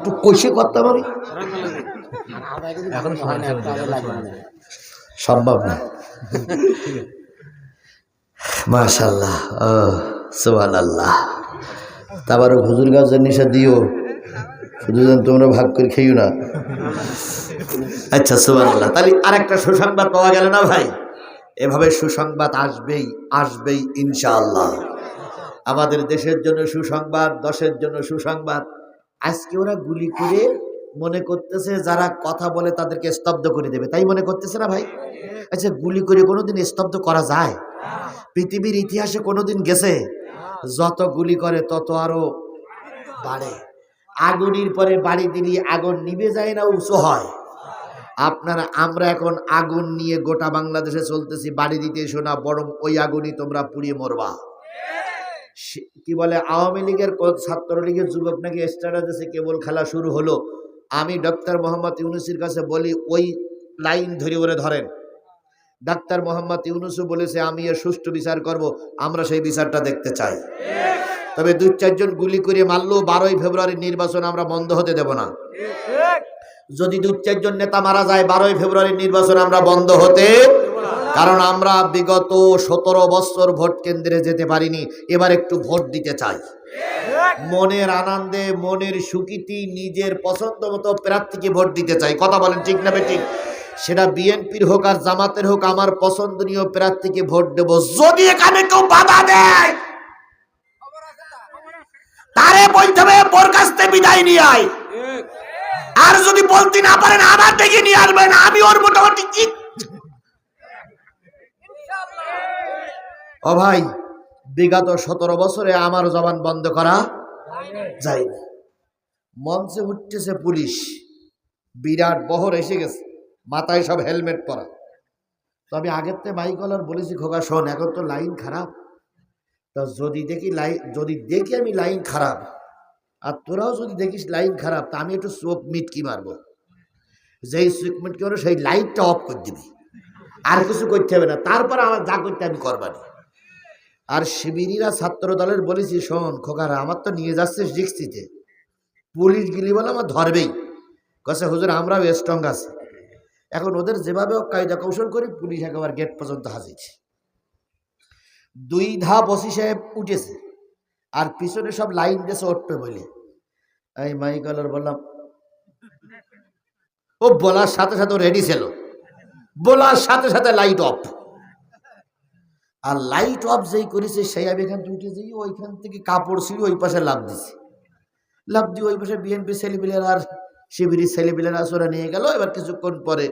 একটু কষে করতাম আমি, সম্ভব না। মাশাআল্লাহ, ও সুবহানাল্লাহ। তারপরে হুজুর গাছের নিশা দিও, শুধু যেন তোমরা ভাগ করে খেয়েও না। আচ্ছা, সুবহানাল্লাহ। তাহলে আরেকটা সুসংবাদ পাওয়া গেল না ভাই? এভাবে সুসংবাদ আসবেই, আসবেই ইনশাআল্লাহ। আমাদের দেশের জন্য সুসংবাদ, দশের জন্য সুসংবাদ। আজকে ওরা গুলি করে মনে করতেছে যারা কথা বলে তাদেরকে স্তব্ধ করে দেবে, তাই মনে করতেছে না ভাই? আচ্ছা, গুলি করে কোনোদিন স্তব্ধ করা যায়? পৃথিবীর ইতিহাসে কোনোদিন গেছে? যত গুলি করে তত আরো বাড়ে। আগুনের পরে বাড়ি দিলে আগুন নিভে যায় না, উঁচু হয়। আমরা এখন আগুন নিয়ে গোটা বাংলাদেশে চলতেছি, বাড়ি দিতে এসো না, বরং ওই আগুনই তোমরা পুড়িয়ে মরবা। কি বলে, আওয়ামী লীগের ছাত্রলীগের যুবক নাকি স্ট্যাটাসে কেবল খেলা শুরু হলো। আমি ডক্টর মোহাম্মদ ইউনূসের কাছে বলি, ওই লাইন ধরে ওরে ধরেন। ডাক্তার মোহাম্মদ ইউনূসও বলেছে আমি এর সুষ্ঠু বিচার করব, আমরা সেই বিচারটা দেখতে চাই। তবে 2-4 জন গুলি করে মারলেও 12ই ফেব্রুয়ারির নির্বাচন আমরা বন্ধ হতে দেব না। যদি 2-4 জন নেতা মারা যায়, 12ই ফেব্রুয়ারির নির্বাচন আমরা বন্ধ হতে, কারণ আমরা বিগত 17 বছর ভোট কেন্দ্রে যেতে পারিনি, এবার একটু ভোট দিতে চাই। মনের আনন্দে, মনের সুখীতি, নিজের পছন্দ মতো প্রার্থীকে ভোট দিতে চাই। কথা বলেন ঠিক না বেঠিক? সেটা বিএনপির হোক আর জামাতের হোক, আমার পছন্দনীয় প্রার্থীকে ভোট দেব। যদি এখানে কেউ বাধা দেয়, তারে বলতে হবে বোর কাছ থেকে বিদায় নিয়ে আয়। আর যদি বলতে না পারেন আমার থেকে নিয়ে আসবেন, আমি ওর মোটামুটি কি। ও ভাই, বিগত 17 বছরে আমার জবান বন্ধ করা যায়নি। মঞ্চে উঠতেছে পুলিশ, বিরাট বহর এসে গেছে, মাথায় সব হেলমেট পরা। তো আমি আগের থেকে মাইকলার বলেছি, খোকা শোন, এখন তো লাইন খারাপ, তা যদি দেখি আমি লাইন খারাপ, আর তোরাও যদি দেখিস লাইন খারাপ, তা আমি একটু চোখ মিটকি মারবো। যেই চোখ মিটকি মারবো সেই লাইটটা অফ করে দিবি, আর কিছু করতে হবে না, তারপর আমার যা করতে আমি করবানি। আর শিবিরিরা ছাত্র দলের বলেছি, শোন খোকারা, আমার তো নিয়ে যাচ্ছে রিক্সিতে, পুলিশ গিলি বলে আমার ধরবেই। কাছে হুজুর আমরাও স্ট্রং আছি। এখন ওদের যেভাবে কায়দা কৌশল করে পুলিশ একেবারে গেট পর্যন্ত হাজির। 2 ধাপ ওসি সাহেব উঠেছে, আর পিছনে সব লাইন দিয়েছে উঠবে বলে। এই মাইকলার বললাম, ও বলার সাথে সাথে রেডি ছিল, বলার সাথে সাথে লাইট অফ। আর লাইট অফ যেই করেছে সেই আমি এখান থেকে উঠে যাই, ওইখান থেকে কাপড় ছিল ওই পাশে লাভ দিছে। লাভ দিয়ে ওই পাশে বিএনপি ছেলেপিলের আর শিবিরের ছেলেপিলেরা ওরা নিয়ে গেল। এবার কিছুক্ষণ পরে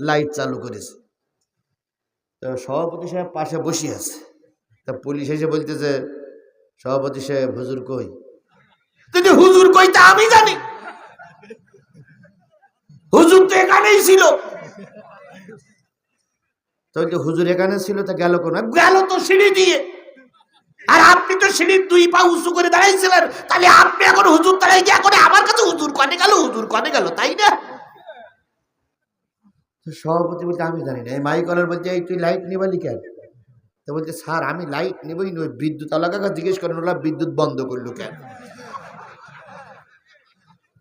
লাইট চালু করেছে। তো সভাপতি সাহেব পাশে বসে আছে। তা পুলিশ এসে বলতেছে, সভাপতি সাহেব হুজুর কই? কিন্তু হুজুর কই তা আমি জানি, হুজুর তো এখানেই ছিল। তো হুজুর এখানে ছিল, তা গেল কোন? গেল তো সিঁড়ি দিয়ে। আর আপনি তো সিঁড়ির 2 পা উঁচু করে দাঁড়াইছিলেন, তাহলে আপনি এখন হুজুর দাঁড়াই গিয়ে করে আমার কাছে হুজুর কনে গেল, হুজুর কনে গেল, তাই না? সভাপতি বলতে আমি জানি না। মাইকলার বলছে, এই তুই লাইট নিবালি কেন? তো বলছে, স্যার আমি লাইট নেবই নই, বিদ্যুৎ আলাদা জিজ্ঞেস করেন, ওরা বিদ্যুৎ বন্ধ করলো কেন?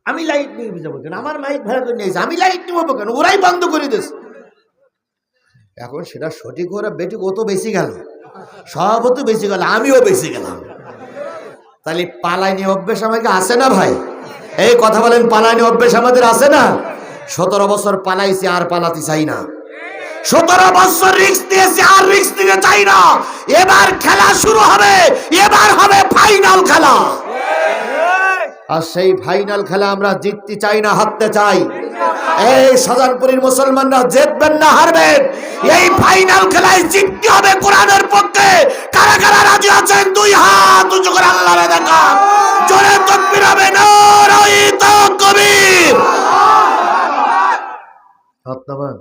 আমি লাইট নিয়ে যাবো কেন? আমার লাইট ভাড়া করে নিয়েছে, আমি লাইট নেবো কেন? ওরাই বন্ধ করে দিয়েছে। এখন সেটা সঠিক ওরা বেঠিক, ও তো বেশি গেল, সভাপতি বেশি গেল, আমিও বেশি গেলাম। তাহলে পালাইনি অভ্যেস আমাকে আছে না ভাই? এই কথা বলেন, পালাইনি অভ্যেস আমাদের আছে না? 17 বছর পালাইছি, আর পালাতে চাই না। 17 বছর রিস্ক দিয়েছি, আর রিস্ক দিতে চাই না। এবার খেলা শুরু হবে, এবার হবে ফাইনাল খেলা। আর সেই ফাইনাল খেলা আমরা জিততে চাই না, হারতে চাই। এই শাহজাহানপুরের মুসলমানরা জিতবেন না হারবেন, এই ফাইনাল খেলায় জিততে হবে কোরআনের পক্ষে। কারা কারা রাজি আছেন 2 হাত উঁচু করে আল্লাহরে দেখা, জোরে তাকবীর হবে, নারায়ে তাকবীর। ধন্যবাদ।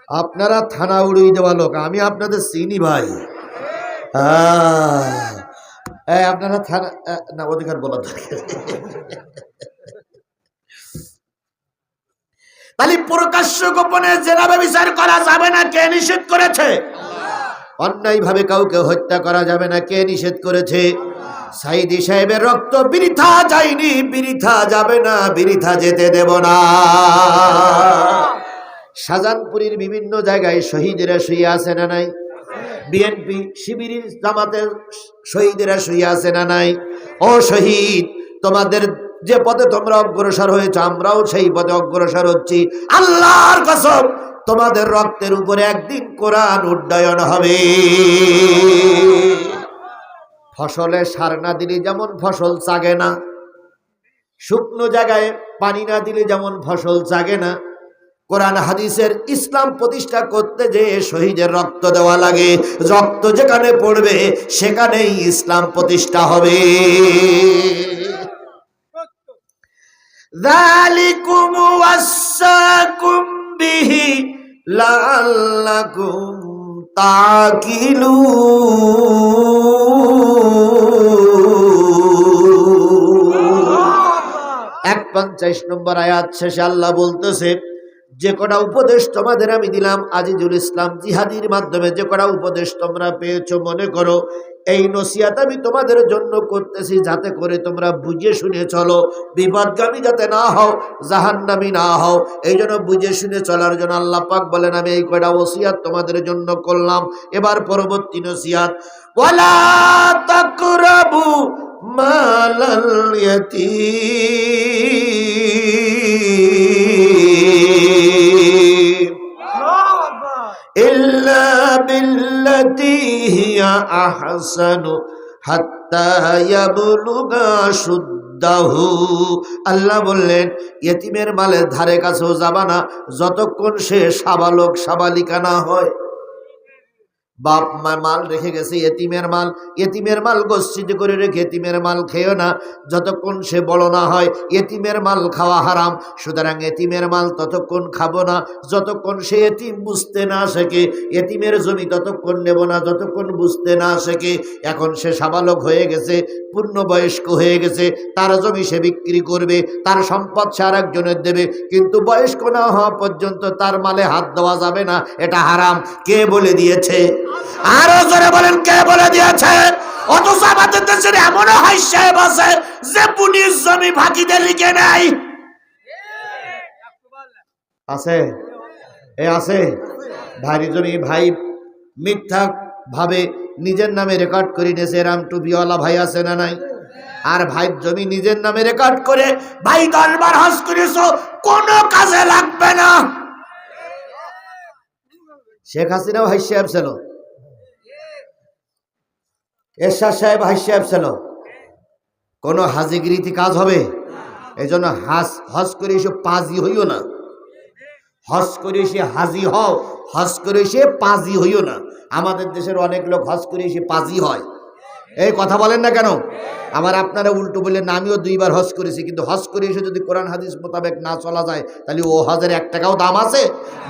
আপনারা থানা উড়িয়ে দেওয়া লোক, আমি আপনাদের চিনি ভাই। আপনারা থানা না, অধিকার বলা দরকার। তাহলে প্রকাশ্য গোপনে জেনাবে বিচার করা যাবে না, কে নিষেধ করেছে? অন্যায় ভাবে কাউকে হত্যা করা যাবে না, কে নিষেধ করেছে? সাইদি সাহেবের রক্ত বৃথা যায়নি, বৃথা যাবে না, বৃথা যেতে দেব না। শাহজাহানপুরের বিভিন্ন জায়গায় শহীদেরা শুয়ে আছে না নাই? বিএনপি শিবিরের জামাতের শহীদেরা শুয়ে আছে না নাই? ও শহীদ, তোমাদের যে পথে তোমরা অগ্রসর হয়েছ, আমরাও সেই পথে অগ্রসর হচ্ছি। আল্লাহর কসম, তোমাদের রক্তের উপরে একদিন কোরআন উড্ডয়ন হবে। ফসলে সার না দিলে যেমন ফসল জাগে না, শুকনো জায়গায় পানি না দিলে যেমন ফসল জাগে না, কোরআন হাদিসের ইসলাম প্রতিষ্ঠা করতে যে শহীদের রক্ত দেওয়া লাগে, রক্ত যেখানে পড়বে সেখানেই ইসলাম প্রতিষ্ঠা হবে। যালিকুম ওয়াসাকুম বিহি লাআল্লাকুম তাকিলুন। 51 নম্বর আয়াত শেষে আল্লাহ বলতেছে, যে কটা উপদেশ তোমাদের আমি দিলাম আজিজুল ইসলাম জিহাদির মাধ্যমে, যে কটা উপদেশ তোমরা পেয়েছো, মনে করো এই নসিহত আমি তোমাদের জন্য করতেছি যাতে করে তোমরা বুঝে শুনে চলো, বিপদগামী যাতে না হও, জাহান্নামী না হও। এই জন্য বুঝে শুনে চলার জন্য আল্লাহ পাক বলেন আমি এই কয়টা ওসিয়াত তোমাদের জন্য করলাম। এবার পরবর্তী নসিহত, ওয়ালা তাকরাবু মালাল ইয়াতীম ইল্লা বিল্লাতী হিয়া আহসানু হাত্তা ইয়াবলুগা শুদ্দাহু। আল্লাহ বললেন ইয়েতিমের মালের ধারে কাছেও যাবা না যতক্ষণ সে সাবালক সাবালিকা না হয়। বাপ মা মাল রেখে গেছে, এতিমের মাল গচ্ছিত করে রেখে এতিমের মাল খেয়েও না যতক্ষণ সে বড় না হয়। এতিমের মাল খাওয়া হারাম, সুতরাং এতিমের মাল ততক্ষণ খাবো না যতক্ষণ সে এতিম বুঝতে না শেখে। এতিমের জমি ততক্ষণ নেব না যতক্ষণ বুঝতে না শেখে। এখন সে সাবালক হয়ে গেছে, পূর্ণবয়স্ক হয়ে গেছে, তার জমি সে বিক্রি করবে, তার সম্পদ সে আর একজনের দেবে, কিন্তু বয়স্ক না হওয়া পর্যন্ত তার মালে হাত দেওয়া যাবে না, এটা হারাম। কে বলে দিয়েছে? আরো জোরে বলেন, কে বলে দিয়েছে? অথচ আমাদের দেশের এমনও হাই সাহেব আছে যে পুলিশ জমি ভাগিতে লিখে নেয়। আছে আছে ভারী জমি ভাই মিথ্যা ভাবে নিজের নামে রেকর্ড করে নিয়েছে, এরাম টুপিওয়ালা ভাই আছে না নাই? আর ভাই জমি নিজের নামে রেকর্ড করে ভাই 10 বার হজ করেছো, কোনো কাজে লাগবে না। শেখ হাসিনাও হাই সাহেব ছিল, এরশাদ সাহেব হাই সাহেব ছিল, কোনো হাজিগিরিতে কাজ হবে? এই জন্য হজ করে এসে পাজি হইও না, হজ করে এসে হাজি হও, হজ করে এসে পাজি হইও না। আমাদের দেশের অনেক লোক হজ করে এসে পাজি হয়, এই কথা বলেন না কেন? আবার আপনারা উল্টো বললেন না, আমিও 2 বার হজ করেছি, কিন্তু হজ করে এসে যদি কোরআন হাদিস মোতাবেক না চলা যায় তাহলে ও হজের 1 টাকাও দাম আছে?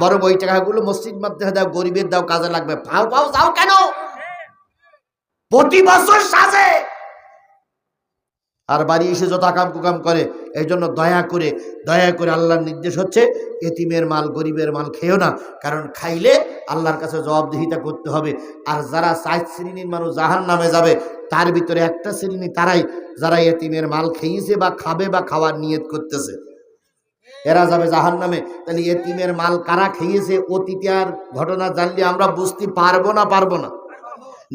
বরং ওই টাকাগুলো মসজিদ মাদ্রাসা দাও, গরিবের দাও, কাজে লাগবে। ফাও ফাও যাও কেন? প্রতি বছর সাজে আর বাড়ি এসে যত আকাম কুকাম করে। এই জন্য দয়া করে আল্লাহর নির্দেশ হচ্ছে এতিমের মাল গরিবের মাল খেও না, কারণ খাইলে আল্লাহর কাছে জবাবদিহিতা করতে হবে। আর যারা 4 শ্রেণীর মানুষ জাহান্নামে যাবে তার ভিতরে একটা শ্রেণী তারাই যারা এতিমের মাল খেয়েছে বা খাবে বা খাওয়ার নিয়ত করতেছে, এরা যাবে জাহান্নামে। তাহলে এতিমের মাল কারা খেয়েছে অতীতে আর ঘটনা জানলে আমরা বুঝতে পারবো না?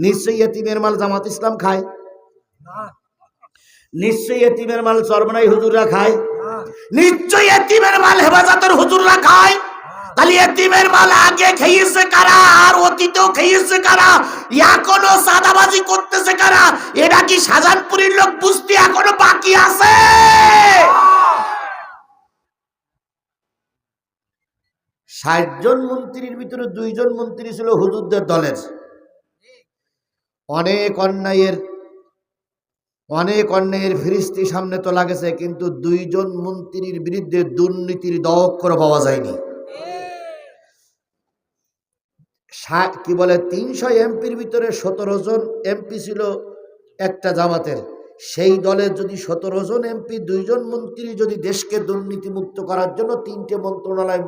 নিশ্চয়ই এতিমের মাল জামাত ইসলাম খায়, নিশ্চয়ই এতিমের মাল চরমনাই হুজুররা খায়, নিশ্চয়ই এতিমের মাল হেফাজতের হুজুররা খায়। তাহলে এতিমের মাল আগে খেয়েছে কারা আর অতীতেও খেয়েছে কারা, এখনো সাদাবাজি করতেছে কারা? এটা কি শাহজাহানপুরের লোক বুঝতে এখনো বাকি আছে? 60 জন মন্ত্রীর ভিতরে 2 জন মন্ত্রী ছিল হুজুরদের দলের। অনেক অন্যায়ের ফিরিস্তি সামনে তোলা গেছে, কিন্তু 2 জন মন্ত্রীর বিরুদ্ধে দুর্নীতির দঅক্ষর পাওয়া যায়নি। কি বলে 300 এমপির ভিতরে 17 জন এমপি ছিল একটা জামাতের। সেই দলের যদি 17 জন এমপি 2 জন মন্ত্রী যদি দেশকে দুর্নীতিমুক্ত করার জন্য 3টে মন্ত্রণালয়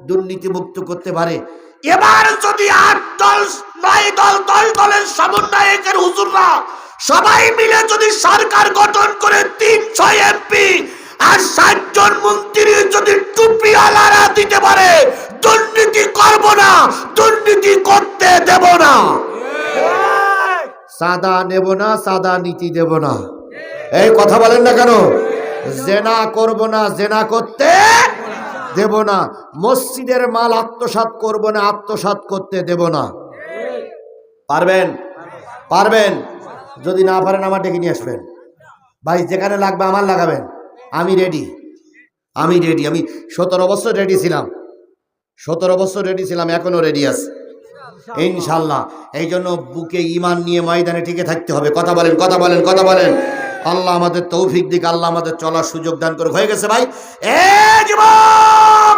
দুর্নীতিমুক্ত করতে পারে, এবার যদি 8 দল 9 দল 10 দলের সমন্বয়কের হুজুররা সবাই মিলে যদি সরকার গঠন করে 300 এমপি আর 60 জন মন্ত্রী যদি টুপিওয়ালারা দিতে পারে, দুর্নীতি করব না, দুর্নীতি করতে দেব না। সাদা নেব না, সাদা নীতি দেব না। এই কথা বলেন না কেন? জেনা করব না, জেনা করতে দেব না। মসজিদের মাল আত্মসাৎ করব না, আত্মসাৎ করতে দেব না। পারবেন? পারবেন? যদি না পারেন আমার ডেকে নিয়ে আসবেন। ভাই যেখানে লাগবে আমার লাগাবেন, আমি রেডি, আমি রেডি। আমি 17 বছর রেডি ছিলাম, 17 বছর রেডি ছিলাম, এখনো রেডি আছে ইনশাল্লাহ। এই জন্য বুকে ঈমান নিয়ে ময়দানে টিকে থাকতে হবে। কথা বলেন, কথা বলেন, কথা বলেন। আল্লাহ আমাদের তৌফিক দিক, আল্লাহ আমাদের চলার সুযোগ দান করে। হয়ে গেছে ভাই? এ যুবক,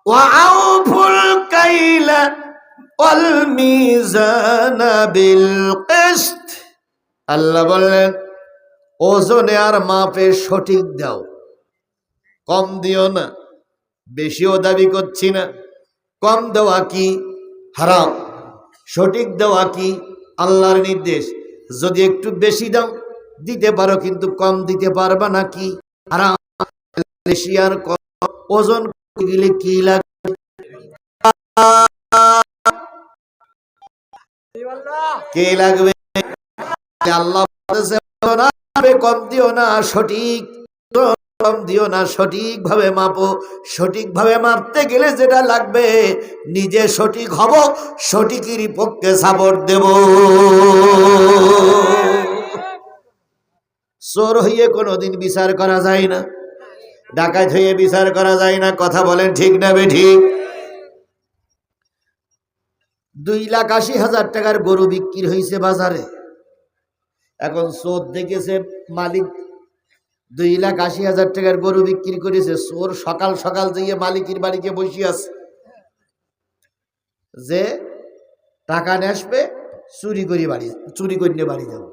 ওয়াউফুল কাইলা ওয়াল মিজানা বিল কিসত। আল্লাহ বললেন ওজনে আর মাপে সঠিক দাও, কম দিও না, বেশিও দাবি করছি না। কম দেওয়া কি হারাম, সঠিক দেওয়া কি আল্লাহর নির্দেশ। যদি একটু বেশি দাও দিতে পারো, কিন্তু কম দিতে পারবা না, কি হারাম। বেশি আর কম ওজন গেলে কি লাগবে? কে লাগবে? আল্লাহ কম দিও না, সঠিক কম দিও না, সঠিক ভাবে মাপো। সঠিক ভাবে মাপতে গেলে যেটা লাগবে, নিজে সঠিক হব, সঠিকেরই পক্ষে সাপোর্ট দেব। চোর হইয়ে কোনোদিন বিচার করা যায় না, ডাকাত হইয়ে বিচার করা যায় না। কথা বলেন ঠিক না বেঠিক? 2,80,000 টাকার গরু বিক্রি হয়েছে বাজারে। এখন চোর দেখেছে মালিক 2,80,000 টাকার গরু বিক্রি করেছে। চোর সকাল সকাল যেয়ে মালিকের বাড়িতে বসে আছে, যে টাকা নিয়ে আসবে, চুরি করে বাড়ি যাব।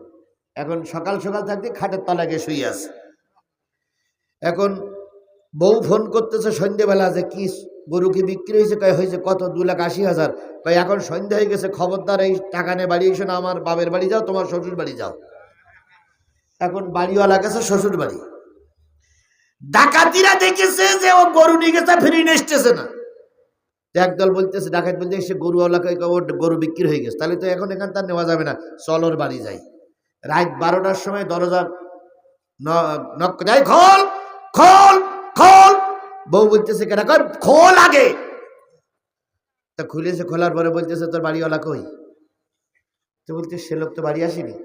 এখন সকাল সকাল থাকতে খাটের তলাকে শুয়ে আছে। এখন বউ ফোন করতেছে সন্ধ্যেবেলা, যে কি গরু কি বিক্রি হয়েছে? কয় হয়েছে কত? 2,80,000। কয় এখন সন্ধ্যা হয়ে গেছে, খবরদার এই টাকা নিয়ে বাড়ি এসো না, আমার বাপের বাড়ি যাও, তোমার শ্বশুর বাড়ি যাও। এখন বাড়িওয়ালা গেছে শ্বশুর বাড়ি। ডাকাতিরা দেখেছে যে ও গরু নিয়ে গেছে, ফিরে এসতেছে না। একদল বলতেছে, ডাকাত বলতে সে গরুওয়ালাকে গরু বিক্রি হয়ে গেছে, তাহলে তো এখন এখান তার নেওয়া যাবে না, চল ওর বাড়ি যাই। রাত 12টার সময় দরজা নক যায়, খোল খোল খোল। বউ বলতেছে কেন? খোল আগে। তা খুলেছে, খোলার পরে বলতেছে তোর বাড়িওয়ালা কই? তো বলতে সে লোক তো বাড়ি আসেনি,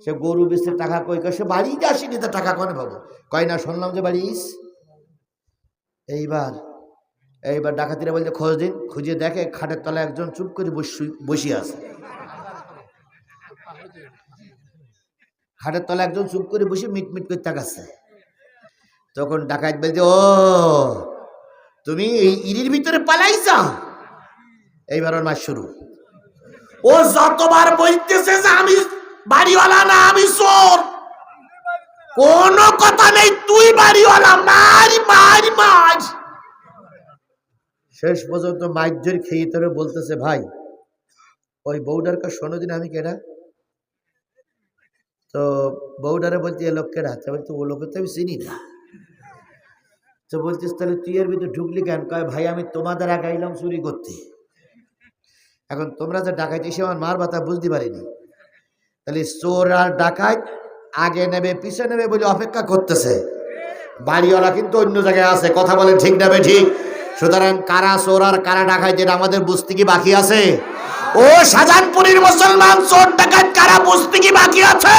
সে গরু বেচতে টাকা কই? সে বাড়িতে আসেনি, তা টাকা কনে পাবো? কয় না, শুনলাম যে বাড়িস। এইবার ডাকাতিরা বলতে খোঁজ দিন। খুঁজে দেখে খাটের তলায় একজন চুপ করে বসে আছে। খাটের তলায় একজন চুপ করে বসে মিটমিট করে তাকাচ্ছে। তখন ডাকাত বলছে, ও তুমি এই ইরির ভিতরে পালাইছা? এইবার ওর মাস শুরু। ও যতবার বলতেছে যে আমি বাড়িওয়ালা না, আমি চোর, কোনো কথা নেই, তুই বাড়িওয়ালা, মারি মারি মার। শেষ পর্যন্ত মাইজর খেয়ে তোরে বলতেছে, ভাই ওই বউডার কা শোনো দিন আমি কেডা? তো বউডারে বলছি এ লোক কেডা? বলছে ও লোকের তো আমি চিনি না। তো বলছিস তাহলে তুই এর ভিতরে ঢুকলি কেন? কয় ভাই আমি তোমাদের আগে আইলাম চুরি করতে, এখন তোমরা যে ডাকাইতে এসে আমার মার বাতা বুঝতে পারিনি। তাহলে চোর আর ডাকাত আগে নেবে পিছে নেবে বলে অপেক্ষা করতেছে, বাড়িওয়ালা কিন্তু অন্য জায়গায় আছে। কথা বলেন ঠিক নেবে ঠিক? সুতরাং কারা চোর আর কারা ডাকাত যেটা আমাদের বুঝতে কি বাকি আছে? ও শাহজাহানপুরের মুসলমান, চোর ডাকাত কারা বুঝতে কি বাকি আছে?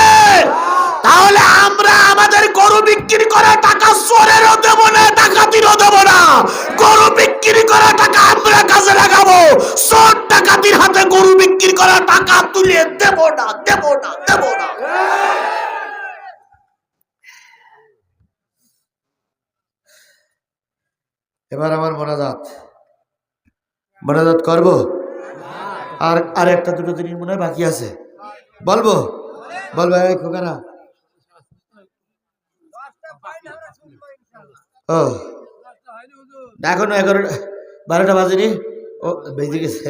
তাহলে আমরা আমাদের গরু বিক্রি করা টাকা চোরেরও দেব না, ডাকাতিরও দেব না। গরু বিক্রি করা টাকা আমরা কাজে লাগাবো, চোর ডাকাতির হাতে গরু বিক্রি করা টাকা তুলে দেব না, দেব না, দেব না। এবার আমার মোনাজাত করবো। আর একটা দুটো জিনিস মনে হয় বাকি আছে, বলবো খোকারা। ও এখনো 11-12টা বাজেনি। ও বেজে গেছে।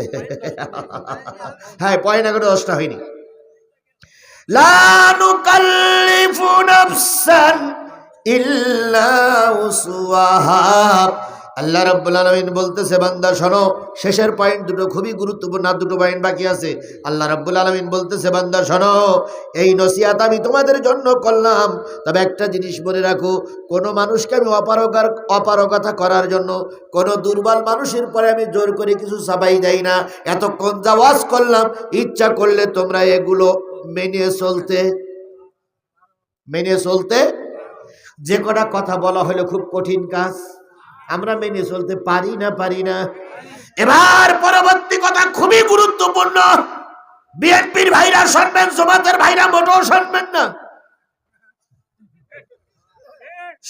হ্যাঁ, পয়েন্ট এখনো 10টা হয়নি। লা নুকাল্লিফু নাফসান ইল্লা উসওয়াহা। আল্লাহ রাব্বুল আলামিন বলতেছে, বান্দা শোনো, শেষের পয়েন্ট দুটো খুবই গুরুত্বপূর্ণ, আর দুটো পয়েন্ট বাকি আছে। আল্লাহ রাব্বুল আলামিন বলতেছে, বান্দা শোনো, এই নসিহত আমি তোমাদের জন্য করলাম, তবে একটা জিনিস মনে রাখো, কোনো মানুষকে আমি অপারগতা করার জন্য, কোনো দুর্বল মানুষের পরে আমি জোর করে কিছু চাপাই দেই না। এতক্ষণ যা ওয়াজ করলাম, ইচ্ছা করলে তোমরা এগুলো মেনে চলতে, যে কটা কথা বলা হলো খুব কঠিন কাজ, আমরা মেনে চলতে পারি না। এবার পরবর্তী কথা খুবই গুরুত্বপূর্ণ, বিএনপির ভাইরা শুনবেন, জামাতের ভাইরা মোটেও শুনবেন না।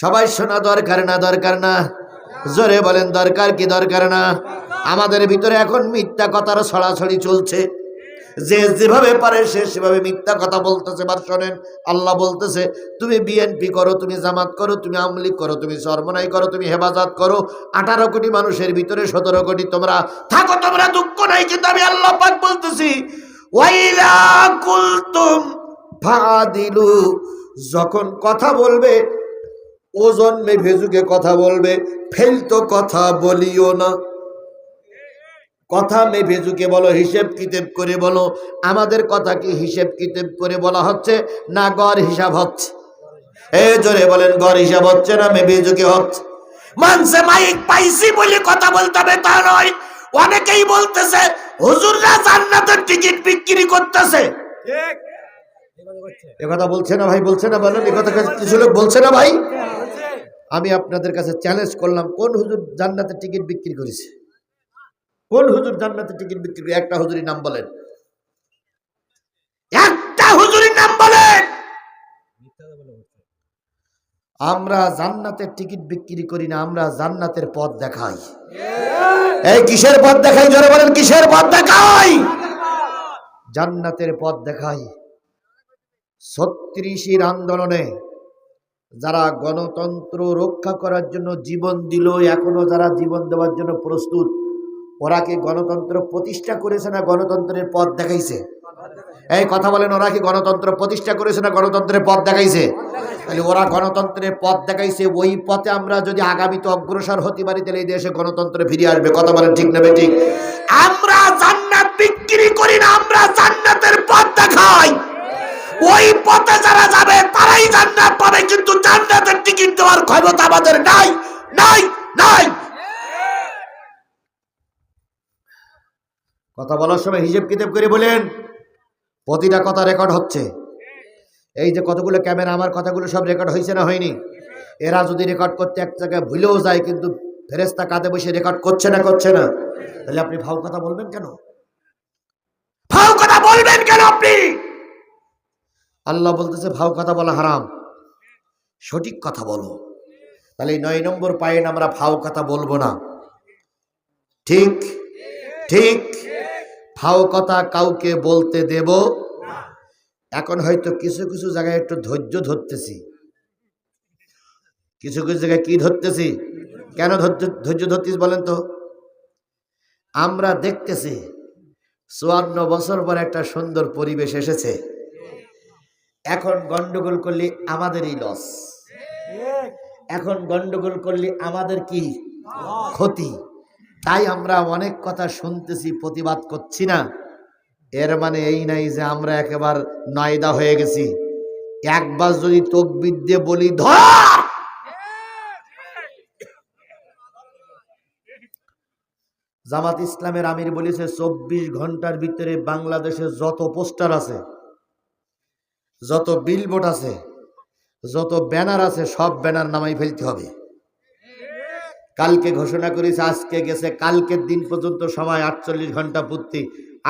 সবাই শোনা দরকার না? জোরে বলেন, দরকার কি দরকার না? আমাদের ভিতরে এখন মিথ্যা কথার ছড়াছড়ি চলছে, যে যেভাবে পারে সে সেভাবে মিথ্যা কথা বলতেছে। বার শোনেন, আল্লাহ বলতেছে, তুমি বিএনপি করো, তুমি জামাত করো, তুমি আওয়ামী লীগ করো, তুমি চরমনাই করো, তুমি হেফাজত করো, 18 কোটি মানুষের ভিতরে 17 কোটি তোমরা থাকো, তোমরা দুঃখ নাই। কিন্তু আমি আল্লাহ পাক বলতেছি, ওয়াইলা কুলতুম ফাদিলু, যখন কথা বলবে ওজন মে ভেজুকে কথা বলবে, ফেলতো কথা বলিও না। কথা মে ভেজুকে বলো, হিসেব কিতাব করে বলো। আমাদের কথা কি হিসেব কিতাব করে বলা হচ্ছে না গড় হিসাব হচ্ছে? জোরে বলেন, গড় হিসাব হচ্ছে না মে ভেজুকে হচ্ছে? মানছে মাইক পাইছি বলে কথা বলতে হবে তা নয়। অনেকেই বলতেছে হুজুররা জান্নাতের টিকিট বিক্রি করতেছে। এ কথা বলছে না ভাই? বলছে না? বলেন, এ কথা কিছু লোক বলছে না ভাই? আমি আপনাদের কাছে চ্যালেঞ্জ করলাম, কোন হুজুর জান্নাতের টিকিট বিক্রি করেছে? কোন হুজুর জান্নাতের টিকিট বিক্রি করে? একটা হুজুরের নাম বলেন, একটা হুজুরের নাম বলেন। আমরা জান্নাতের টিকিট বিক্রি করি না, আমরা জান্নাতের পথ দেখাই। এই কিসের পথ দেখাই? জোরে বলেন, কিসের পথ দেখাই? জান্নাতের পথ দেখাই। 36 আন্দোলনে যারা গণতন্ত্র রক্ষা করার জন্য জীবন দিল, এখনো যারা জীবন দেওয়ার জন্য প্রস্তুত, ওরা কি গণতন্ত্র প্রতিষ্ঠা করেছে না গণতন্ত্রের পথ দেখাইছে? এই কথা বলেন, ওরা কি গণতন্ত্র প্রতিষ্ঠা করেছে না গণতন্ত্রের পথ দেখাইছে? তাহলে ওরা গণতন্ত্রের পথ দেখাইছে, ওই পথে আমরা যদি আগামীতে অগ্রসর হতে পারি, তাহলে এই দেশে গণতন্ত্র ফিরে আসবে। কথা বলেন, ঠিক না বেঠিক? আমরা জান্নাত বিক্রি করি না, আমরা জান্নাতের পথ দেখাই। ওই পথে যারা যাবে তারাই জান্নাত পাবে, কিন্তু জান্নাতের টিকিট দেওয়ার ক্ষমতা আমাদের নাই। কথা বলার সময় হিসেব কিতাব করে বলেন, প্রতিটা কথা রেকর্ড হচ্ছে। এই যে কতগুলো ক্যামেরা, আমার কথাগুলো সব রেকর্ড হয়েছে না হয়নি? এরা যদি রেকর্ড করতে এক জায়গায় ভুলেও যায়, কিন্তু ফেরেশতা কাঁধে বসে রেকর্ড করছে না? তাহলে আপনি ফাউ কথা বলবেন কেন? আপনি? আল্লাহ বলতেছে ফাউ কথা বলা হারাম, সঠিক কথা বলো। তাহলে 9 নম্বর পয়েন্ট, আমরা ফাউ কথা বলবো না। ঠিক? ফাউ কথা কাউকে বলতে দেব। এখন হয়তো কিছু কিছু জায়গায় একটু ধৈর্য ধরতেছি, কিছু জায়গায় কি ধরতেছি? কেন ধৈর্য ধরতেছি বলেন তো? আমরা দেখতেছি 54 বছর পর একটা সুন্দর পরিবেশ এসেছে। এখন গন্ডগোল করলে আমাদেরই লস, এখন গন্ডগোল করলে আমাদের কি ক্ষতি। তাই আমরা অনেক কথা শুনতেছি, প্রতিবাদ করছি না। এর মানে এই নাই যে আমরা একেবারে নয়দা হয়ে গেছি। একবার যদি তাকবীর দিয়ে বলি ধর, জামাত ইসলামের আমির বলেছে 24 ঘন্টার ভিতরে বাংলাদেশে যত পোস্টার আছে, যত বিলবোর্ড আছে, যত ব্যানার আছে, সব ব্যানার নামাই ফেলতে হবে। কালকে ঘোষণা করেছে, আজকে গেছে, কালকের দিন পর্যন্ত সময় 48 ঘন্টা পূর্তি।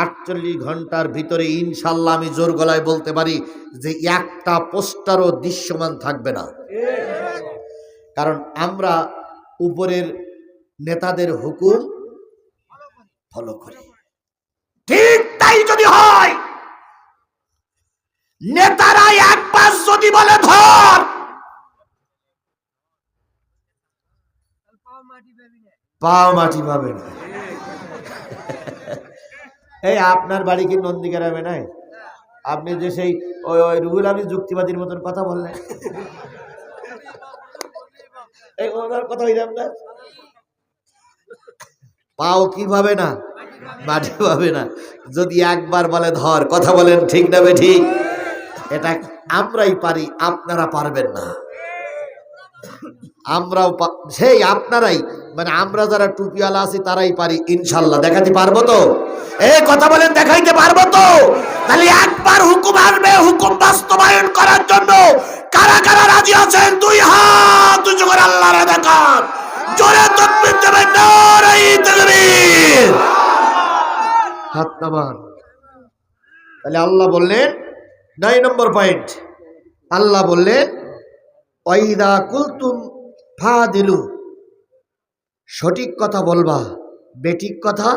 48 ঘন্টার ভিতরে ইনশাল্লাহ আমি জোর গলায় বলতে পারি যে একটা পোস্টারও দৃশ্যমান থাকবে না। কারণ আমরা উপরের নেতাদের হুকুম ফলো করি। ঠিক তাই যদি হয়, নেতারা একবার যদি বলে ধর, পাও মাটি পাবে না। এই আপনার বাড়ি কি নন্দীগ্রামে নাই? আপনি যে সেই ওই ওই রুহুল আমিন যুক্তিবাদীর মতন কথা বললেন, এই ওনার কথা হইলাম না, পাও কি পাবে না, মাটি পাবে না। যদি একবার বলে ধর, কথা বলেন ঠিক না বে ঠিক? এটা আমরাই পারি, আপনারা পারবেন না। আমরাও সেই আপনারাই, মানে আমরা যারা টুপিওয়ালা আছি তারাই পারি ইনশাল্লাহ। দেখাতে পারবো তো? এই কথা বলেন, দেখাইতে পারবো তো? তাহলে একবার হুকুম আসবে, হুকুম বাস্তবায়ন করার জন্য কারা কারা রাজি আছেন? দুই হাত উঁচু করে আল্লাহর দেখান, জোরে তাকবীর দেবেন, নারে তাকবীর, হাত নামান। তাহলে আল্লাহ বললেন 9 নম্বর পয়েন্ট, আল্লাহ বললেন ওয়াইদা কুলতুম ফাদিলু, সঠিক কথা বলবা, বেঠিক কথা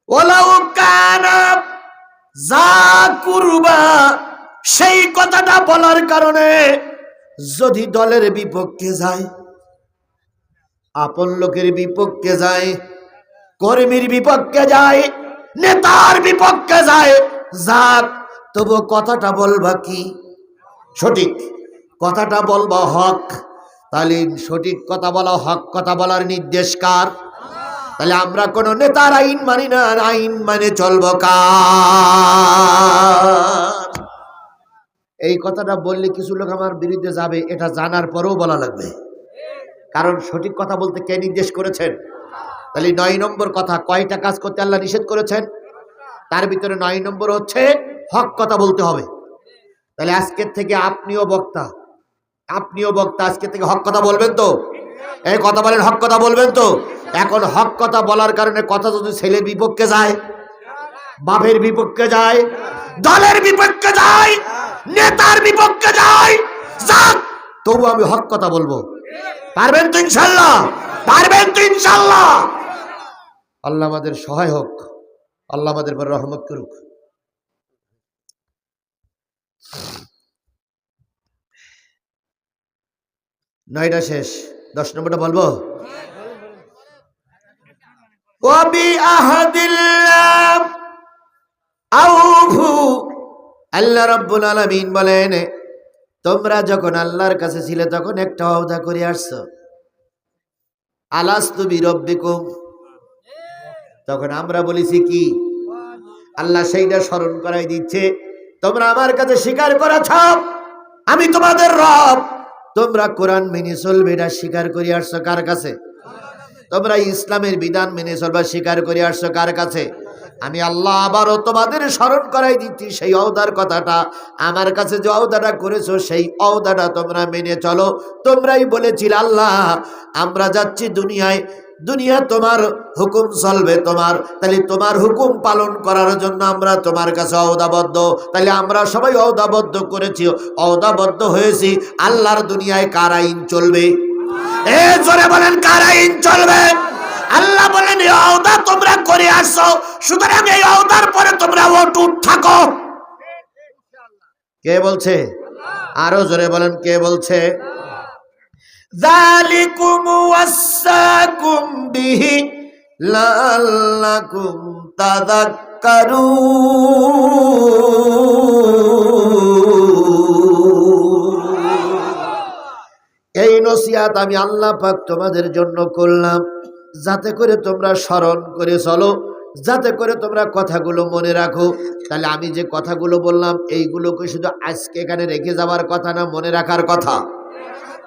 ওয়ালাউ কানা যা কুরবা, সেই কথাটা বলার কারণে যদি দলের বিপক্ষে যায়, আপন লোকের বিপক্ষে যায়, কর্মীর বিপক্ষে যায়, নেতার বিপক্ষে যায়, যাক, তবু কথাটা বলবা কি? সঠিক কথাটা বলবা, হক। তাহলে সঠিক কথা বলা, হক কথা বলার নির্দেশ কার? তাহলে আমরা কোন নেতার আইন মানি না, আইন মানে চলবো কার? এই কথাটা বললে কিছু লোক আমার বিরুদ্ধে যাবে, এটা জানার পরেও বলা লাগবে, কারণ সঠিক কথা বলতে কে নির্দেশ করেছেন? তাহলে 9 নম্বর কথা, কয়টা কাজ করতে আল্লাহ নিষেধ করেছেন? তার ভিতরে 9 নম্বর হচ্ছে হক কথা বলতে হবে। তাহলে আজকের থেকে আপনিও বক্তা, আজকের থেকে হক কথা বলবেন তো? এই কথা বলেন, হক কথা বলবেন তো? এখন হক কথা বলার কারণে কথা যদি ছেলের বিপক্ষে যায়, বাপের বিপক্ষে যায়, দলের বিপক্ষে যায়, নেতার বিপক্ষে যায়, যাক, তবু আমি হক কথা বলবো। পারবেন তো ইনশাল্লাহ? পারবেন তো ইনশাল্লাহ? আল্লাহ আমাদের সহায় হোক, আল্লাহ আমাদের উপর রহমত করুক। 9টা শেষ, 10 নম্বরটা বলবো। ওয়াবি আহাদিল্লাহ আউফু, আল্লাহ রাব্বুল আলামিন বলেন, তোমরা যখন আল্লাহর কাছে ছিলে তখন একটা ওয়াদা করে আসছো, আলাস্তু বিরব্বিকুম, তখন আমরা বলেছি কি? আল্লাহ সেইটা স্মরণ করাই দিচ্ছে, তোমরা আমার কাছে স্বীকার করেছ আমি তোমাদের রব, তোমরা কোরআন মেনে চলবে, এটা স্বীকার করে আসছো কার কাছে? তোমরা ইসলামের বিধান মেনে চলবা স্বীকার করে আসছো কার কাছে? আমি আল্লাহ আবারও তোমাদের স্মরণ করাই দিচ্ছি সেই ওয়াদার কথাটা, আমার কাছে যে ওয়াদাটা করেছো সেই ওয়াদাটা তোমরা মেনে চলো। তোমরাই বলেছিলে আল্লাহ আমরা যাচ্ছি দুনিয়ায়, দুনিয়া তোমার হুকুম চলবে তোমার, তাহলে তোমার হুকুম পালন করার জন্য আমরা তোমার কাছে ওয়াদাবদ্ধ। তাহলে আমরা সবাই ওয়াদাবদ্ধ করেছি, ওয়াদাবদ্ধ হয়েছি। আল্লাহর দুনিয়ায় কার আইন চলবে? এ জোরে বলেন, কার আইন চলবে? আল্লাহ বলেন এই ওয়াদা তোমরা করে আসছো, সুতরাং এই ওয়াদার পরে তোমরা অটুট থাকো। কে বলছে? আরো জোরে বলেন, কে বলছে? যালিকুম ওয়াসাকুম বিহি লাআল্লাকুম তাযাক্কারুন, এই নসিহত আমি আল্লাহ পাক তোমাদের জন্য করলাম যাতে করে তোমরা স্মরণ করে চলো, যাতে করে তোমরা কথাগুলো মনে রাখো। তাহলে আমি যে কথাগুলো বললাম এইগুলোকে শুধু আজকে এখানে রেখে যাওয়ার কথা না, মনে রাখার কথা।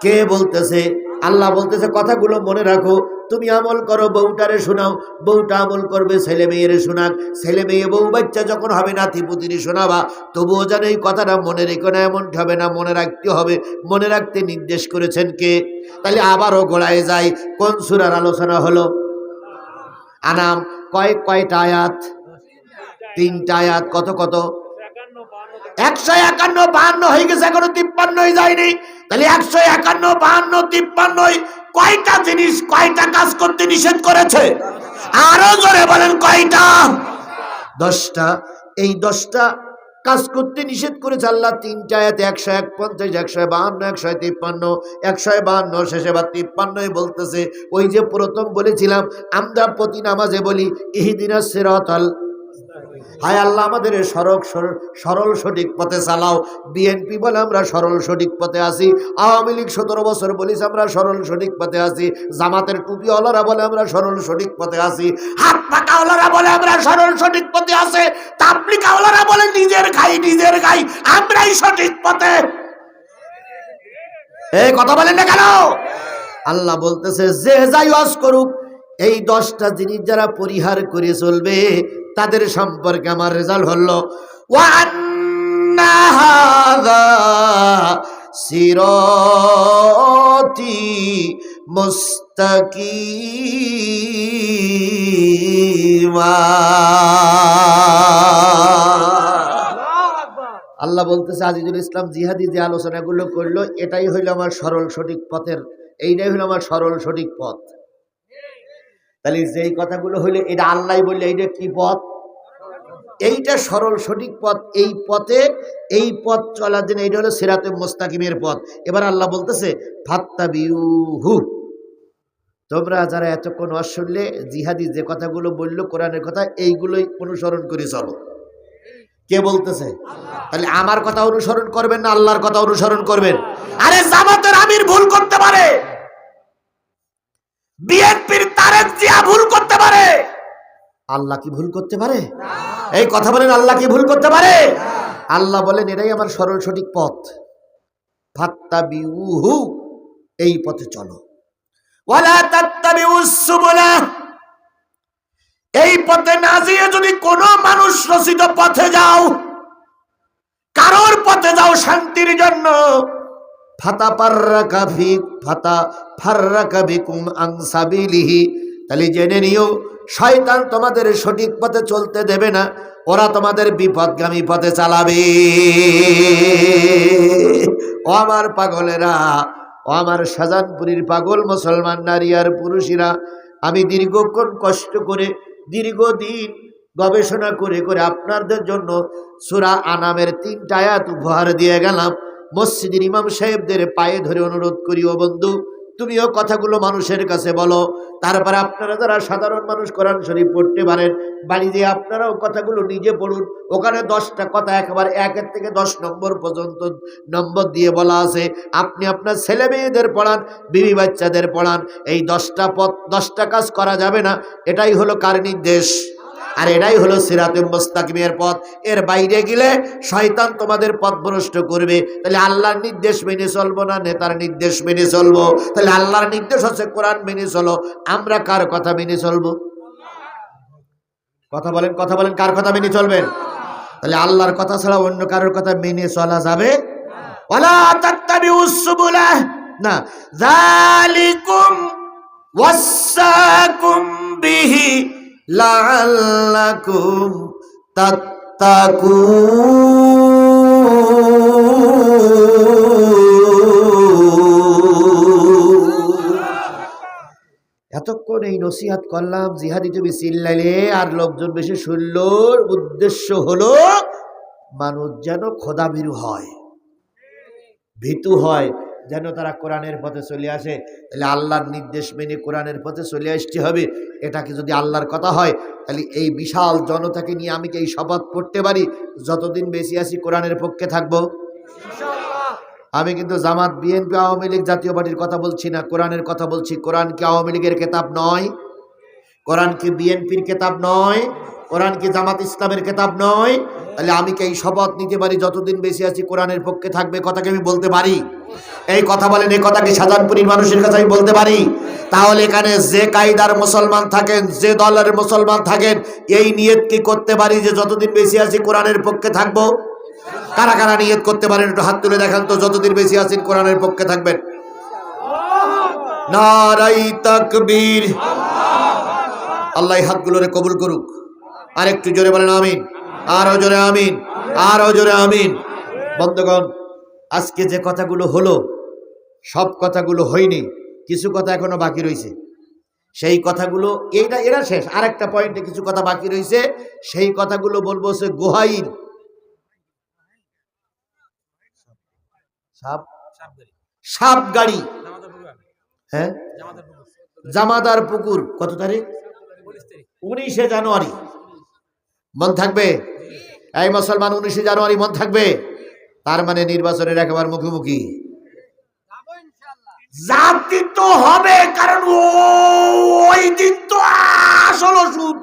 কে বলতেছে? আল্লাহ বলতেছে কথাগুলো মনে রাখো, তুমি আমল করো, বউটারে শোনাও, বউটা আমল করবে, ছেলে মেয়েরে শোনাক, ছেলে মেয়ে বউ বাচ্চা যখন হবে নাতি পুতিরে শোনাবা, তবুও যেন এই কথাটা মনে রেখো না, এমন হবে না, মনে রাখতে হবে। মনে রাখতে নির্দেশ করেছেন কে? তাহলে আবারও গোড়ায় যাই, কোন সূরার আলোচনা হলো? আনাম। কয়টা আয়াত? 3টা আয়াত। কত কত? 151, 52 হয়ে গেছে, এখনো 53 যায়নি। তাহলে 151, 52, 53 কয়টা জিনিস, কয়টা কাজ করতে নিষেধ করেছে? আরো জোরে বলেন, কয়টা? 10টা। এই 10টা কাজ করতে নিষেধ করেছে আল্লাহ। 3টা আয়াতে 151, 152, 153, 152 শেষে বা 53 বলতেছে, ওই যে প্রথম বলেছিলাম আমরা প্রতি নামাজে বলি ইহদিনাস সিরাতাল, হায় আল্লাহ আমাদের সরল সঠিক পথে চালাও। বিএনপি বলে আমরা সরল সঠিক পথে আছি, আওয়ামী লীগ 17 বছর বলিস আমরা সরল সঠিক পথে আছি, জামাতের টুপিওয়ালারা বলে আমরা সরল সঠিক পথে আছি, হাত পাকাওয়ালারা বলে আমরা সরল সঠিক পথে আছে, তাবলীগওয়ালারা বলে নিজের খাই আমরাই সঠিক পথে। এই কথা বলেন না কেন? আল্লাহ বলতেছে যে যাই ওয়াজ করুক, এই 10টা জিনিস যারা পরিহার করে চলবে তাদের সম্পর্কে আমার রেজাল্ট হলো ওয়া আন্না হাযা সিরাতি মুস্তাকিমা। আল্লাহ বলতেছে আজিজুল ইসলাম জিহাদি যে আলোচনাগুলো করলো এটাই হইল আমার সরল সঠিক পথের, এইটাই হইল আমার সরল সঠিক পথ। তাহলে যেই কথাগুলো হইলে এটা আল্লাহ বললে এইটা কি পথ? এইটা সরল সঠিক পথ। এই পথ চলার জন্য এইটা হলো সিরাতে মুস্তাকিমের পথ। এবার আল্লাহ বলতেছে ফাত্তাবিউহু, তোমরা যারা এতক্ষণ ওয়াজ শুনলে জিহাদি যে কথাগুলো বললো কোরআনের কথা, এইগুলোই অনুসরণ করে চলো। কে বলতেছে? তাহলে আমার কথা অনুসরণ করবেন না আল্লাহর কথা অনুসরণ করবেন? আরে জামাতের আমির ভুল করতে পারে, বিএনপির তারেক জিয়া ভুল করতে পারে, আল্লাহ কি ভুল করতে পারে? এই কথা বলেন, আল্লাহ কি ভুল করতে পারে? আল্লাহ বলেন এটাই আমার সরল সঠিক পথ, ফাত্তাবিউহু, এই পথে চলো। ওয়ালা তাত্তাবিউস সুবুলা, এই পথে না যেয়ে যদি কোনো মানুষ রচিত পথে যাও, কারোর পথে যাও শান্তির জন্য, ফাতাফাররাকা বিকুম আন সাবিলিহি, তাহলে জেনে নিও শয়তান তোমাদের সঠিক পথে চলতে দেবে না, ওরা তোমাদের বিপদগামী পথে চালাবে। ও আমার পাগলেরা, ও আমার শাহজাহানপুরীর পাগল মুসলমান নারী আর পুরুষেরা, আমি দীর্ঘক্ষণ কষ্ট করে দীর্ঘদিন গবেষণা করে করে আপনাদের জন্য সূরা আনামের 3টা আয়াত উপহার দিয়ে গেলাম। মসজিদের ইমাম সাহেবদের পায়ে ধরে অনুরোধ করি, ও বন্ধু তুমিও কথাগুলো মানুষের কাছে বলো। তারপরে আপনারা যারা সাধারণ মানুষ কোরআন শরীফ পড়তে পারেন, বাড়ি দিয়ে আপনারাও কথাগুলো নিজে পড়ুন। ওখানে 10টা কথা একবার 1 থেকে 10 নম্বর পর্যন্ত নম্বর দিয়ে বলা আছে। আপনি আপনার ছেলে মেয়েদের পড়ান, বিবি বাচ্চাদের পড়ান। এই 10টা কাজ করা যাবে না। এটাই হলো কার নির্দেশ? আর এটাই হলো সিরাতে মুস্তাকিমের পথ। এর বাইরে গেলে শয়তান তোমাদের পথ ভ্রষ্ট করবে। তাহলে আল্লাহর নির্দেশ মেনে চলবো না নেতার নির্দেশ মেনে চলবো? তাহলে আল্লাহর নির্দেশ হচ্ছে কোরআন মেনে চলো। আমরা কার কথা মেনে চলবো? কথা বলেন কার কথা মেনে চলবেন? তাহলে আল্লাহর কথা ছাড়া অন্য কারোর কথা মেনে চলা যাবে? ওয়ালা তাত্তাবিউস সুবুলা, না, যালিকুম ওয়াসাকুম বিহি লাআল্লাকুম তাত্তাকুন। এতক্ষণ এই নসিহত করলাম, জিহাদি তুমি চিল্লাইলে আর লোকজন বেশি শুনলোর উদ্দেশ্য হলো মানুষ যেন খোদাভীরু হয়, ভীতু হয়, যেন তারা কোরআনের পথে চলে আসে। তাহলে আল্লাহর নির্দেশ মেনে কোরআনের পথে চলে আসতে হবে। এটাকে যদি আল্লাহর কথা হয়, তাহলে এই বিশাল জনতাকে নিয়ে আমি কি এই শপথ পড়তে পারি যতদিন বেশি আছি কোরআনের পক্ষে থাকবো? আমি কিন্তু জামাত, বিএনপি, আওয়ামী লীগ, জাতীয় পার্টির কথা বলছি না, কোরআনের কথা বলছি। কোরআন কি আওয়ামী লীগের কেতাব নয়? কোরআন কি বিএনপির কেতাব নয়? কোরআন কি জামাত ইসলামের কেতাব নয়? তাহলে আমি কি এই শপথ নিতে পারি যতদিন বেশি আছি কোরআনের পক্ষে থাকবে? কথাকে আমি বলতে পারি? এই কথা বলেন, এই কথা কি শাহজাহানপুরীর মানুষের কাছে আমি বলতে পারি? তাহলে এখানে যে কায়দার মুসলমান থাকেন, যে দলের মুসলমান থাকেন, এই নিয়ত কি করতে পারি যে যতদিন বেশি আছি কোরআনের পক্ষে থাকবো? কারা কারা নিয়ত করতে পারেন একটু হাত তুলে দেখান তো, যতদিন বেশি আছেন কোরআনের পক্ষে থাকবেন। নারাই তাকবীর। আল্লাহ হাতগুলোরে কবুল করুক। আর একটু জোরে বলেন আমিন, আরো জোরে আমিন, আরো জোরে আমিন। বন্ধুগণ, আজকে যে কথাগুলো হলো সব কথাগুলো হয়নি, কিছু কথা এখনো বাকি রয়েছে। সেই কথাগুলো এরা শেষ, আর একটা পয়েন্টে কিছু কথা বাকি রয়েছে। সেই কথাগুলো বলবো সে গোহাইল। সাপ সাপ গাড়ি, হ্যাঁ, জামাদার পুকুর। কত তারিখ? 19শে জানুয়ারি। মন থাকবে? এই মুসলমান, 19শে জানুয়ারি মন থাকবে? তার মানে নির্বাচনের একেবারে মুখোমুখি। জাতি তো হবে, কারণ ওই দিন তো আসল ওষুধ।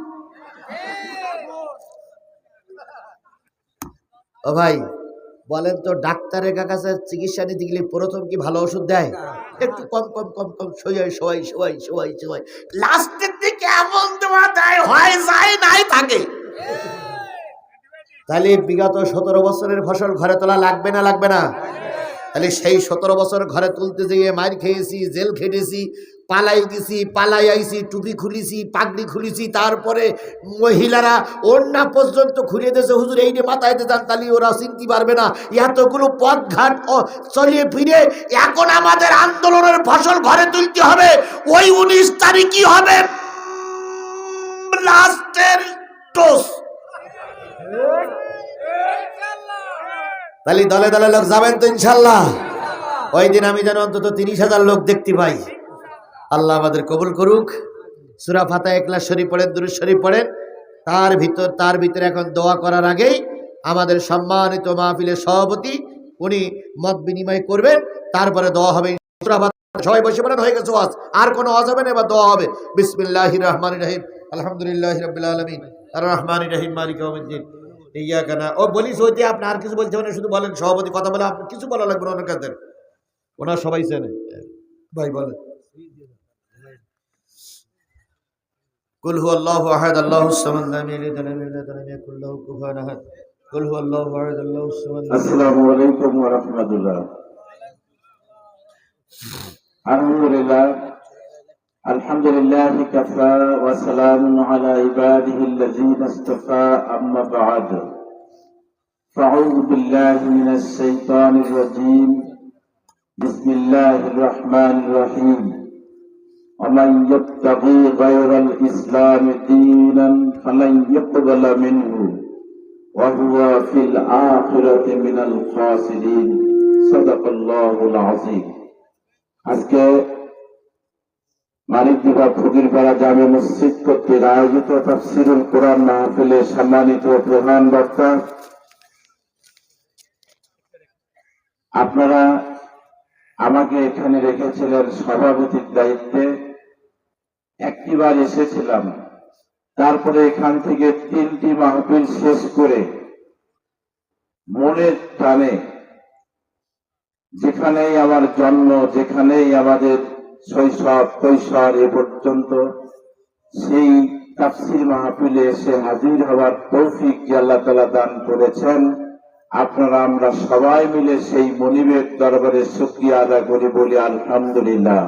ও ভাই বলেন তো, ডাক্তারের কাছে চিকিৎসা নিতে গেলে প্রথম কি ভালো ওষুধ দেয়? একটু কম কম কম কম সবাই লাস্টের দিকে এমন দেওয়া দেয়, হয় যায় নাই থাকে। তাহলে বিগত 17 বছরের ফসল ঘরে তোলা লাগবে না লাগবে না? তাহলে সেই 17 বছর ঘরে তুলতে যেয়ে মার খেয়েছি, জেল খেটেছি, পালাই দিছি, পালাই আইছি, টুপি খুলিছি, পাগড়ি খুলিছি, তারপরে মহিলারা ওড়না পর্যন্ত খুলে দিয়েছে, হুজুর এই যে মাথায় দিয়ে যান, তাহলে ওরা চিনতে পারবে না। এতগুলো পথ ঘাট চলিয়ে ফিরে এখন আমাদের আন্দোলনের ফসল ঘরে তুলতে হবে। ওই 19 তারিখই হবে লাস্টের টোস। তাহলে দলে দলে লোক যাবেন তো ইনশাল্লাহ? ওই দিন আমি যেন অন্তত 30,000 লোক দেখতে পাই। আল্লাহ আমাদের কবুল করুক। সূরা ফাতিহা, ইখলাস শরীফ পড়েন, দুরূদ শরীফ পড়েন। তার ভিতরে এখন দোয়া করার আগেই আমাদের সম্মানিত মাহফিলের সভাপতি উনি মত বিনিময় করবেন, তারপরে দোয়া হবে। সূরা ফাতিহা সবাই বসে পড়েন, হয়ে গেছে ওয়াজ, আর কোনো ওয়াজ হবে না, এবার দোয়া হবে। বিসমিল্লাহির রহমানির রহিম, আলহামদুলিল্লাহি রাব্বিল আলামিন, আর রহমানির রহিম, মালিকি ইয়াউমিদ্দিন, ইয়াকা না। ও বলিস ওই যে আপনি আর কিছু বলতে হবে না, শুধু বলেন সভাপতি কথা বলে, আপনি কিছু বলা লাগবে না, ওনার কাছে ওনার সবাই চেনে। ভাই বলেন, কুল হুয়াল্লাহু আহাদ আল্লাহুস সামাদ লাম ইয়ালিদ ওয়া লাম ইউলাদ ওয়া লাম ইয়াকুল লাহু কুফুয়ান আহাদ। কুল হুয়াল্লাহু আহাদ আল্লাহুস সামাদ। আসসালামু আলাইকুম ওয়া রাহমাতুল্লাহ। আলহামদুলিল্লাহ, আলহামদুলিল্লাহ কাফা ওয়া সালামুন আলা ইবাদিহিল্লাযীনা ইসতাফা, আম্মা বা'দ। ফাআউযু বিল্লাহি মিনাশ শাইতানির রাজীম। বিসমিল্লাহির রাহমানির রহিম। ومن يبتغي غير الإسلام دينا فلن يقبل منه وهو في الآخرة من الخاسرين صدق الله العظيم। আজকে মানিকদিঘা ফকিরপাড়া জামে মসজিদ কর্তৃক আয়োজিত তাফসীরুল কোরআন মাহফিলে সম্মানিত প্রধান বক্তা, আপনারা আমাকে এখানে রেখেছিলেন সভাপতির দায়িত্বে। একটিবার এসেছিলাম, তারপরে এখান থেকে 3টি মাহফিল শেষ করে মনের টানে, যেখানেই আমার জন্ম, যেখানেই আমাদের শৈশব কৈশোর এ পর্যন্ত, সেই তাফসীর মাহফিলে এসে হাজির হওয়ার তৌফিক যে আল্লাহ তাআলা দান করেছেন, আপনারা আমরা সবাই মিলে সেই মনিবের দরবারে শুকরিয়া আদায় করি, বলি আলহামদুলিল্লাহ।